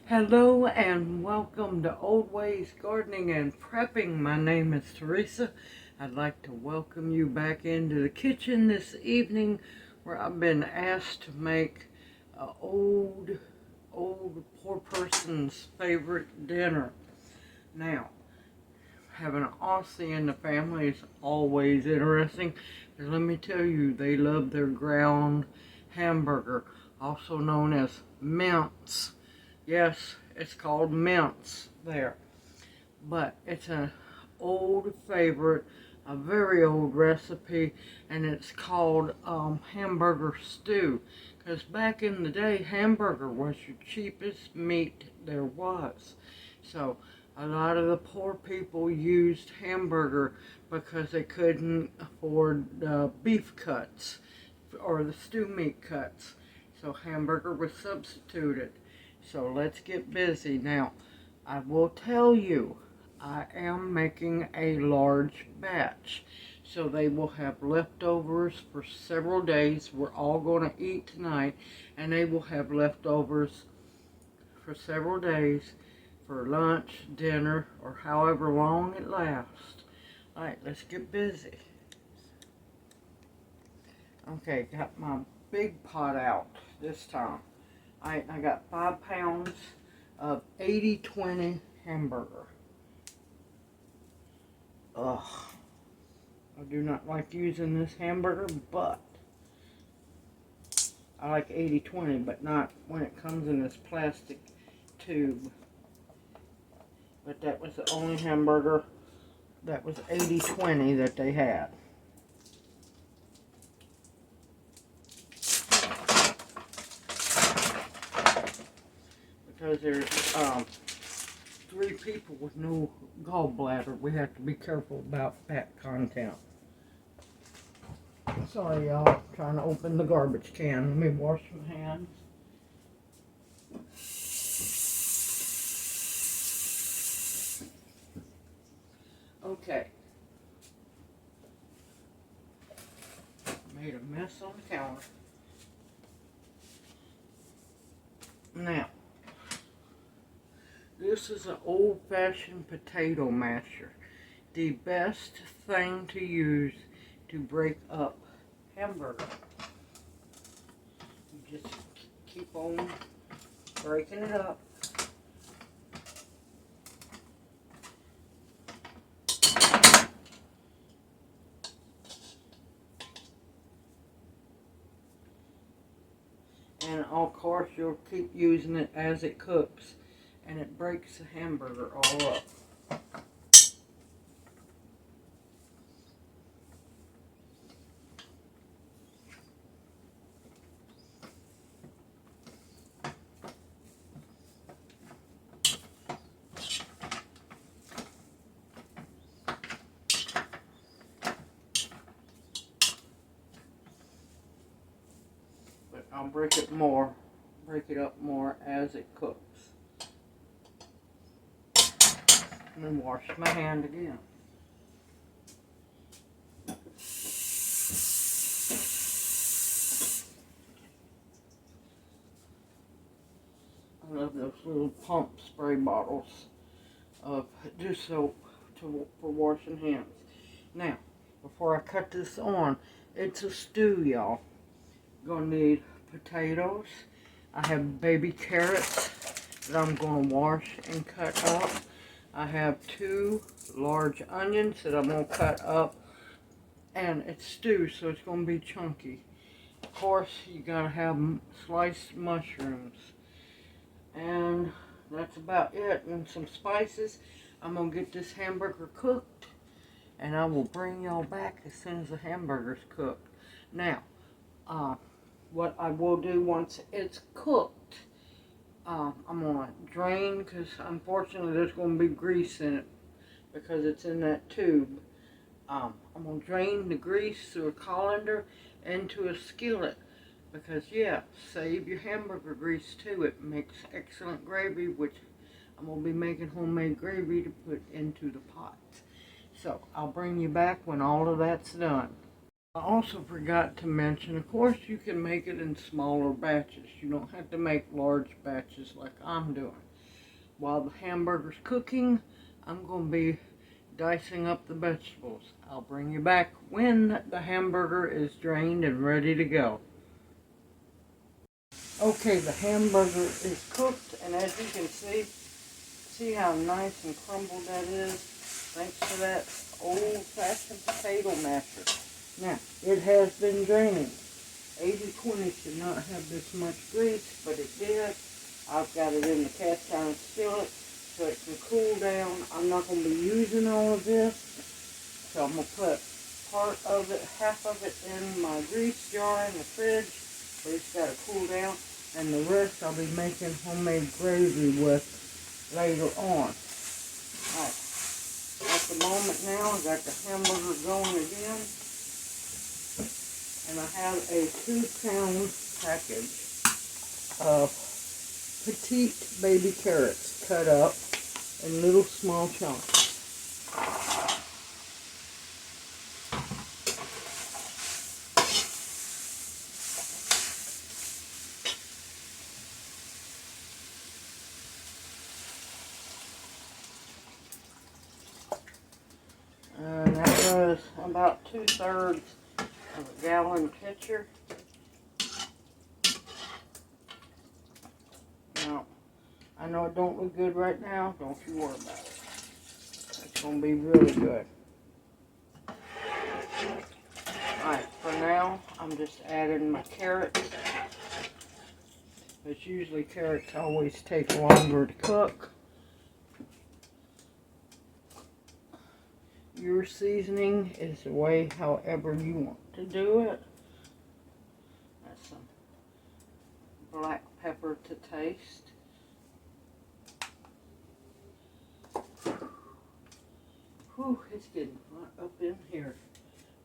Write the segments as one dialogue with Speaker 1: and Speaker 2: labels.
Speaker 1: Hello and welcome to Old Ways Gardening and Prepping. My name is Teresa. I'd like to welcome you back into the kitchen this evening where I've been asked to make an old poor person's favorite dinner. Now, having an Aussie in the family is always interesting. Because let me tell you, they love their ground hamburger, also known as mince. Yes, it's called mince there. But it's an old favorite, a very old recipe, and it's called Hamburger Stew. Because back in the day, hamburger was your cheapest meat there was. So a lot of the poor people used hamburger because they couldn't afford beef cuts or the stew meat cuts. So hamburger was substituted. So let's get busy. Now, I will tell you, I am making a large batch. So they will have leftovers for several days. We're all going to eat tonight, and they will have leftovers for several days for lunch, dinner, or however long it lasts. Alright, let's get busy. Okay, got my big pot out this time. I got 5 pounds of 80/20 hamburger. Ugh, I do not like using this hamburger, but I like 80/20, but not when it comes in this plastic tube. But that was the only hamburger that was 80/20 that they had. Because there's 3 people with no gallbladder. We have to be careful about fat content. Sorry, y'all. Trying to open the garbage can. Let me wash my hands. Okay. Made a mess on the counter. Now, this is an old-fashioned potato masher. The best thing to use to break up hamburger. You just keep on breaking it up. And of course you'll keep using it as it cooks, and it breaks the hamburger all up. But I'll break it up more as it cooks. And then wash my hand again. I love those little pump spray bottles of dish soap for washing hands. Now, before I cut this on, it's a stew, y'all. Gonna need potatoes. I have baby carrots that I'm gonna wash and cut up. I have 2 large onions that I'm gonna cut up, and it's stew, so it's gonna be chunky. Of course, you gotta have sliced mushrooms, and that's about it. And some spices. I'm gonna get this hamburger cooked, and I will bring y'all back as soon as the hamburger's cooked. Now, what I will do once it's cooked, I'm going to drain, because unfortunately there's going to be grease in it because it's in that tube. I'm going to drain the grease through a colander into a skillet, because yeah, save your hamburger grease too. It makes excellent gravy, which I'm going to be making homemade gravy to put into the pot. So I'll bring you back when all of that's done. I also forgot to mention, of course, you can make it in smaller batches. You don't have to make large batches like I'm doing. while the hamburger's cooking, I'm going to be dicing up the vegetables. I'll bring you back when the hamburger is drained and ready to go. Okay, the hamburger is cooked, and as you can see how nice and crumbled that is, thanks to that old-fashioned potato masher. Now, it has been drained. 80/20 should not have this much grease, but it did. I've got it in the cast iron skillet so it can cool down. I'm not going to be using all of this, so I'm going to put part of it, half of it in my grease jar in the fridge, but it's got to cool down, and the rest I'll be making homemade gravy with later on. Alright, at the moment now I got the hamburger going again, and I have a 2-pound package of petite baby carrots cut up in little small chunks. And that was about 2/3 of a gallon pitcher. Now, I know it don't look good right now. Don't you worry about it. It's going to be really good. Alright, for now, I'm just adding my carrots. But usually carrots always take longer to cook. Your seasoning is the way however you want to do it. That's some black pepper to taste. Whew, it's getting hot up in here.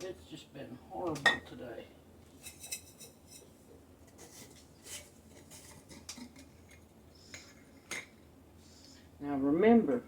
Speaker 1: It's just been horrible today. Now remember,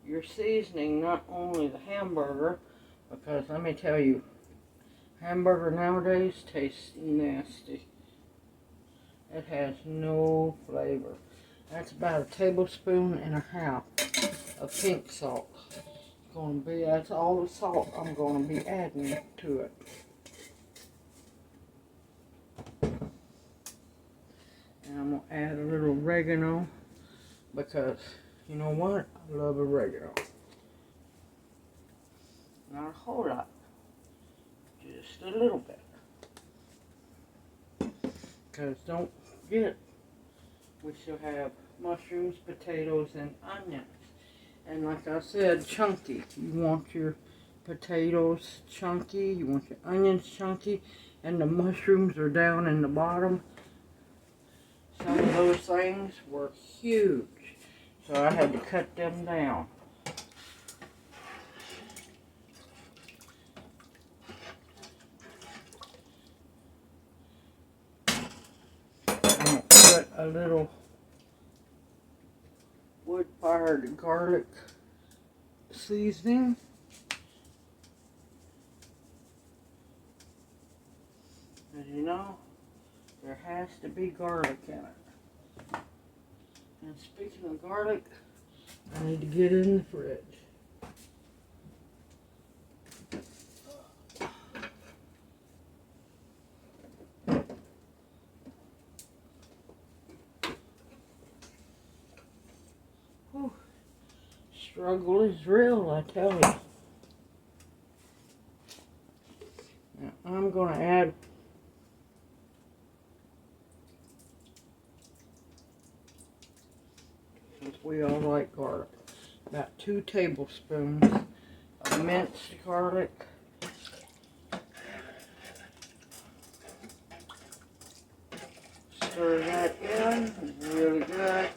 Speaker 1: you're seasoning not only the hamburger, because let me tell you, hamburger nowadays tastes nasty. It has no flavor. That's about a 1.5 tablespoons of pink salt. That's all the salt I'm going to be adding to it. And I'm going to add a little oregano, because you know what? I love oregano. Not a whole lot. Just a little bit. Because don't forget, we still have mushrooms, potatoes, and onions. And like I said, chunky. You want your potatoes chunky, you want your onions chunky, and the mushrooms are down in the bottom. Some of those things were huge, so I had to cut them down. I'm going to put a little wood-fired garlic seasoning. As you know, there has to be garlic in it. And speaking of garlic, I need to get it in the fridge. Whew. Struggle is real, I tell you. Now I'm going to add we all like garlic. About 2 tablespoons of minced garlic. Stir that in, really good.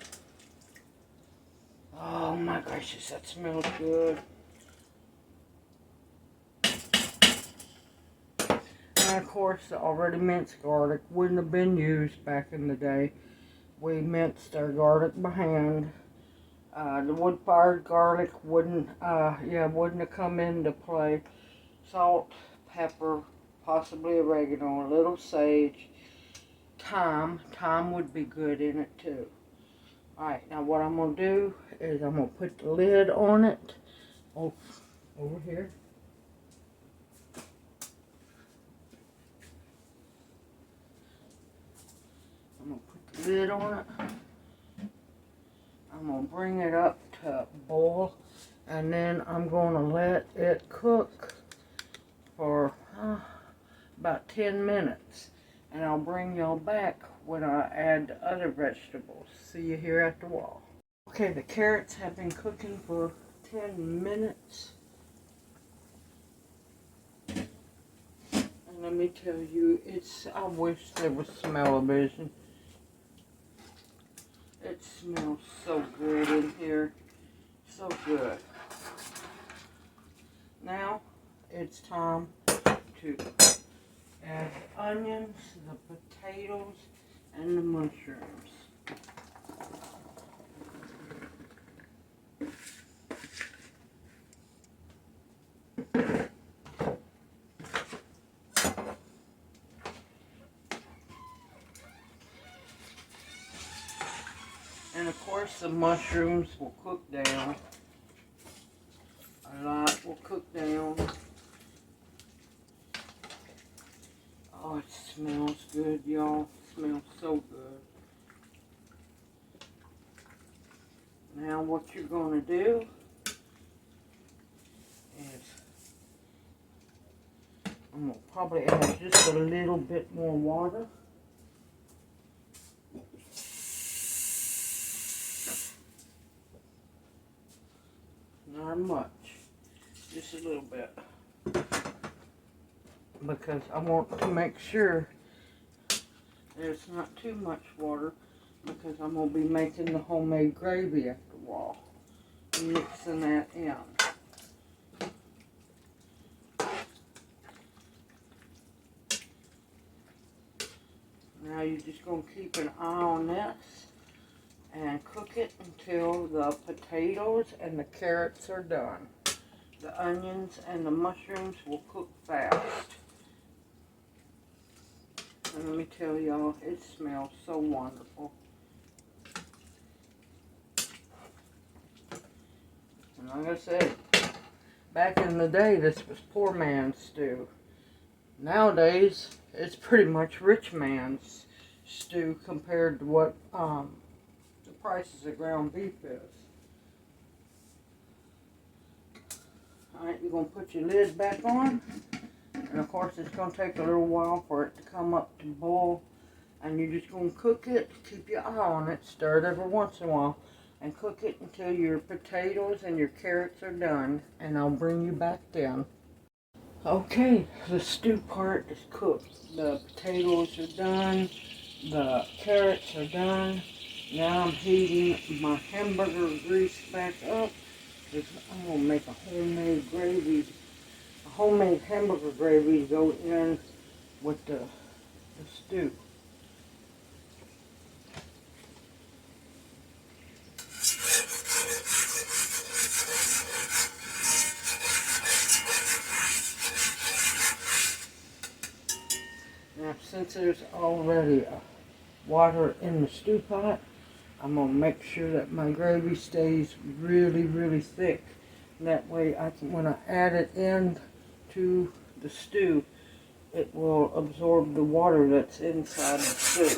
Speaker 1: Oh my gracious, that smells good. And of course, the already minced garlic wouldn't have been used back in the day. We minced our garlic by hand. The wood-fired garlic wouldn't have come into play. Salt, pepper, possibly oregano, a little sage, thyme. Thyme would be good in it too. Alright, now what I'm going to do is I'm going to put the lid on it. Oh, over here. I'm going to put the lid on it. I'm going to bring it up to boil. And then I'm going to let it cook for about 10 minutes. And I'll bring y'all back when I add the other vegetables. See you here at the wall. Okay, the carrots have been cooking for 10 minutes. And let me tell you, I wish there was smell-o-vision. It smells so good in here. So good. Now, it's time to add the onions, the potatoes, and the mushrooms. And of course the mushrooms will cook down. A lot will cook down. Oh, it smells good, y'all. It smells so good. Now what you're going to do is I'm going to probably add just a little bit more water. Not much, just a little bit, because I want to make sure there's not too much water, because I'm going to be making the homemade gravy after a while, mixing that in. Now you're just going to keep an eye on this and cook it until the potatoes and the carrots are done. The onions and the mushrooms will cook fast. And let me tell y'all, it smells so wonderful. And like I said, back in the day, this was poor man's stew. Nowadays, it's pretty much rich man's stew compared to what the prices of ground beef is. Alright, you're going to put your lid back on. And of course it's going to take a little while for it to come up to boil. And you're just going to cook it. Keep your eye on it. Stir it every once in a while. And cook it until your potatoes and your carrots are done. And I'll bring you back down. Okay, the stew part is cooked. The potatoes are done. The carrots are done. Now I'm heating my hamburger grease back up. I'm going to make a homemade gravy. A homemade hamburger gravy to go in with the stew. Now, since there's already water in the stew pot, I'm going to make sure that my gravy stays really, really thick. That way, when I add it in to the stew, it will absorb the water that's inside the stew.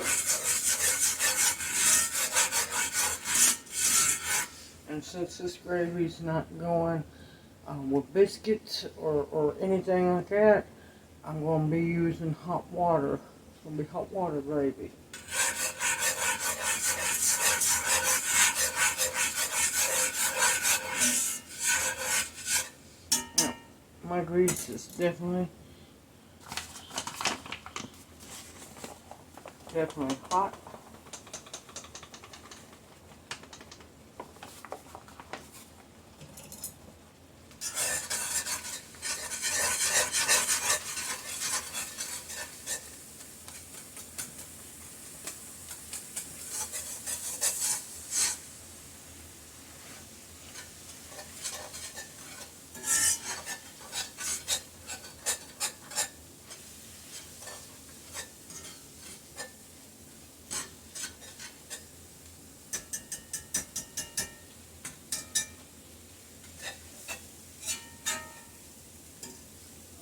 Speaker 1: And since this gravy's not going with biscuits or anything like that, I'm going to be using hot water. It's going to be hot water gravy. Now, my grease is definitely hot.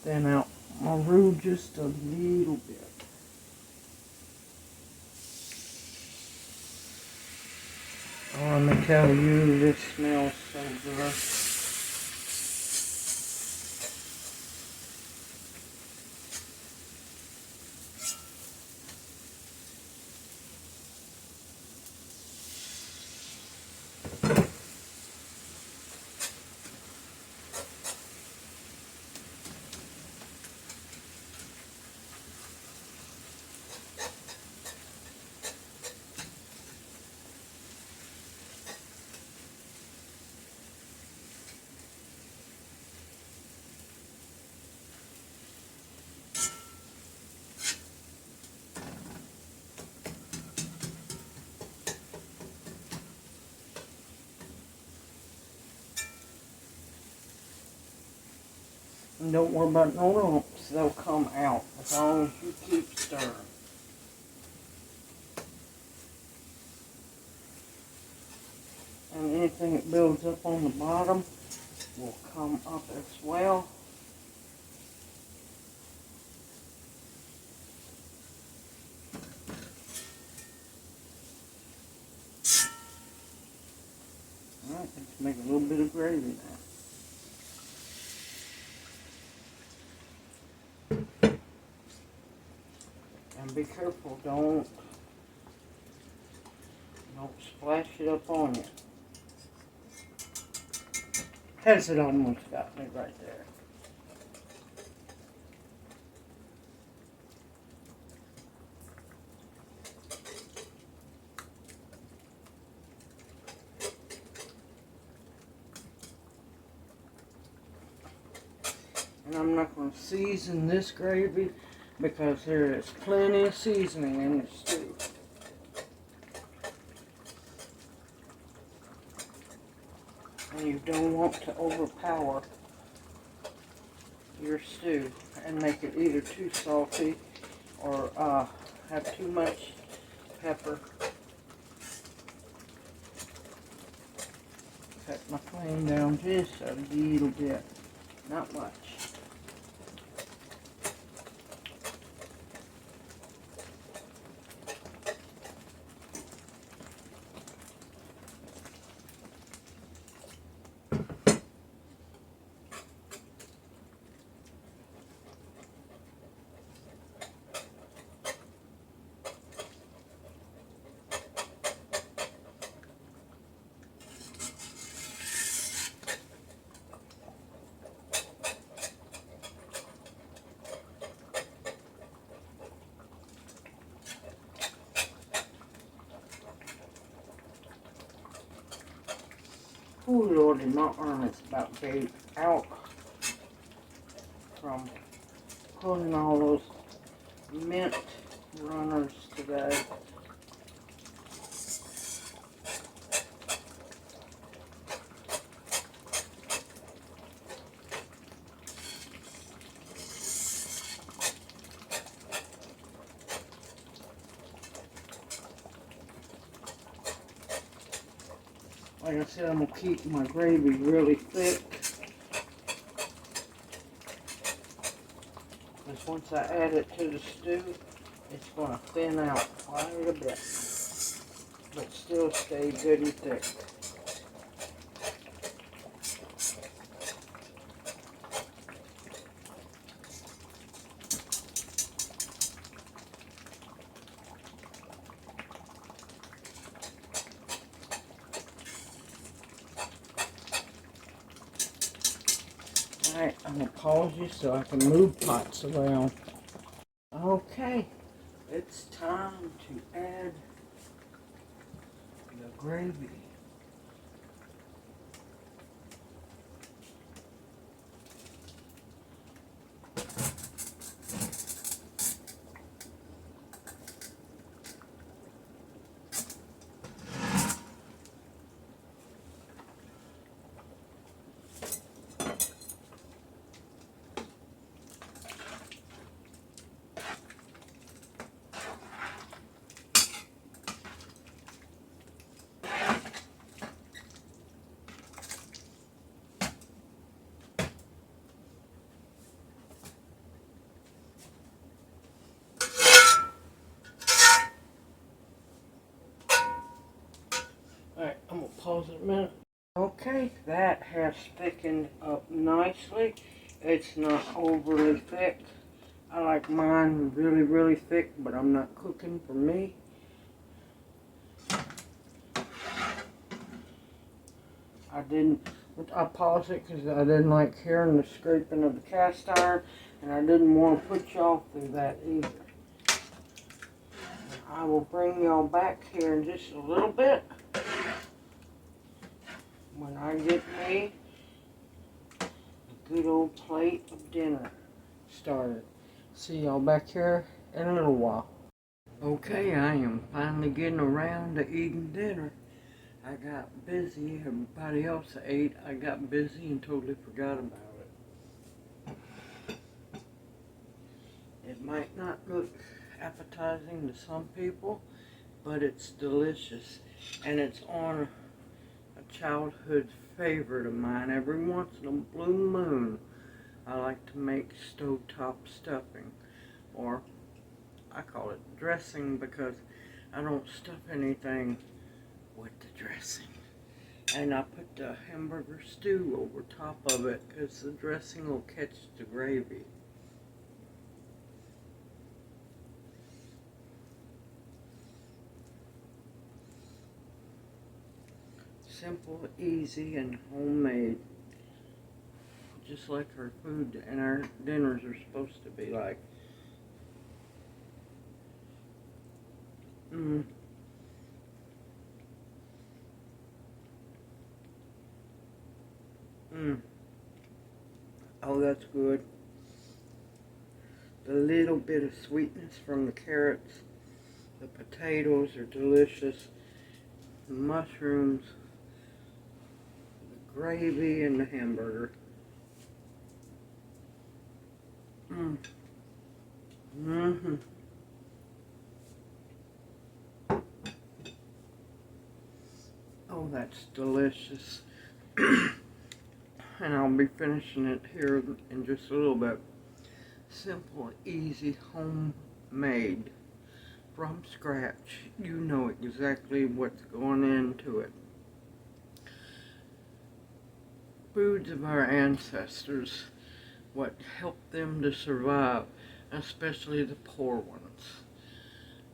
Speaker 1: thin out my roux just a little bit. Oh, let me tell you, this smells so good. And don't worry about no lumps, they'll come out as long as you keep stirring. And anything that builds up on the bottom will come up as well. Alright, let's make a little bit of gravy now. And be careful, don't splash it up on you. Has it almost got me right there. And I'm not going to season this gravy because there is plenty of seasoning in the stew. And you don't want to overpower your stew and make it either too salty or have too much pepper. Cut my flame down just a little bit, not much. Oh Lordy, my arm is about baked out from pulling all those mint runners today. Like I said, I'm going to keep my gravy really thick. Because once I add it to the stew, it's going to thin out quite a bit. But still stay good and thick. Alright, I'm going to pause you so I can move pots around. Okay, it's time to add the gravy. pause it a minute. Okay, that has thickened up nicely. It's not overly thick. I like mine really, really thick, but I'm not cooking for me. I paused it because I didn't like hearing the scraping of the cast iron, and I didn't want to put y'all through that either. I will bring y'all back here in just a little bit when I get me a good old plate of dinner started. See y'all back here in a little while. Okay, I am finally getting around to eating dinner. I got busy, everybody else ate. I got busy and totally forgot about it. It might not look appetizing to some people, but it's delicious. And it's on a childhood favorite of mine. Every once in a blue moon, I like to make stovetop stuffing, or I call it dressing because I don't stuff anything with the dressing. And I put the Hamburger Stew over top of it because the dressing will catch the gravy. Simple, easy, and homemade. Just like our food and our dinners are supposed to be like. Oh, that's good. The little bit of sweetness from the carrots. The potatoes are delicious. The mushrooms. The gravy and the hamburger. Oh, that's delicious. And I'll be finishing it here in just a little bit. Simple, easy, homemade, from scratch. You know exactly what's going into it. Foods of our ancestors, what helped them to survive, especially the poor ones.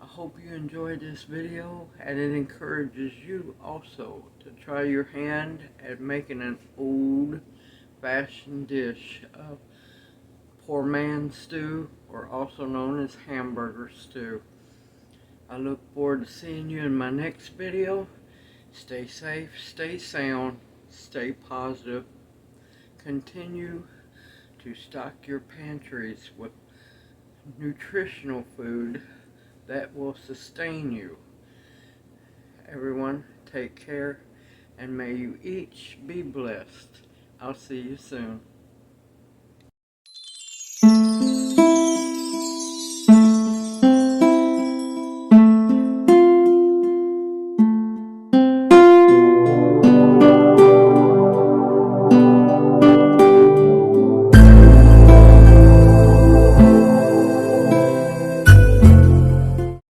Speaker 1: I hope you enjoyed this video, and it encourages you also to try your hand at making an old-fashioned dish of poor man's stew, or also known as hamburger stew. I look forward to seeing you in my next video. Stay safe, stay sound, stay positive. Continue to stock your pantries with nutritional food that will sustain you. Everyone, take care, and may you each be blessed. I'll see you soon.